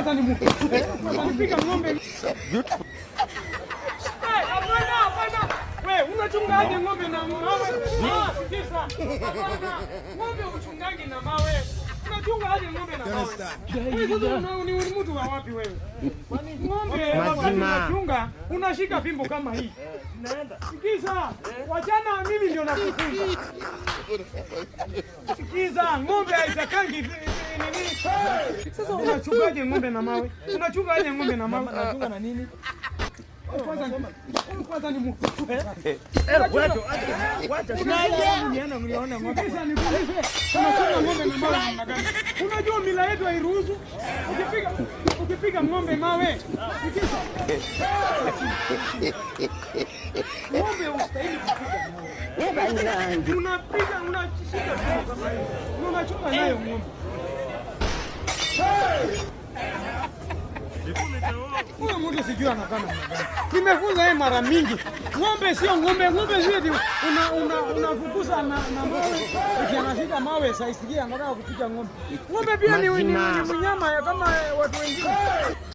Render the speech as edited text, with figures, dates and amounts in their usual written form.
kwanza ni mtu. Kwanza nipiga ng'ombe. Wewe unachungaje ng'ombe na mawe? Kisa. Ng'ombe uchungaje na mawe? Unachungaje ng'ombe na mawe? Wewe sasa ni mtu wa wapi wewe? Ng'ombe unachunga, unashika fimbo kama hii. Naenda. Sikiza, wachana mimi ndio nakufunza. Sikiza, ng'ombe haitakangi nini? Sasa unachungaje ng'ombe na mawe? Unachungaje ng'ombe na mawe? Unachunga na nini? Kwanza ni mtu. Unajua mila yetu hairuhusu. Ukipiga ng'ombe mawe. Ng'ombe ustahili kupiga. Unapiga unashika kama hiyo. Unachunga nayo ng'ombe. Huyo mtu sijui anakana gani. Nimefunza yeye mara mingi. Ng'ombe sio ng'ombe, ng'ombe sio unafukuza na mawe. Ukianashika mawe sasa isikia anataka kupiga ng'ombe. Ng'ombe pia ni mnyama kama watu wengine.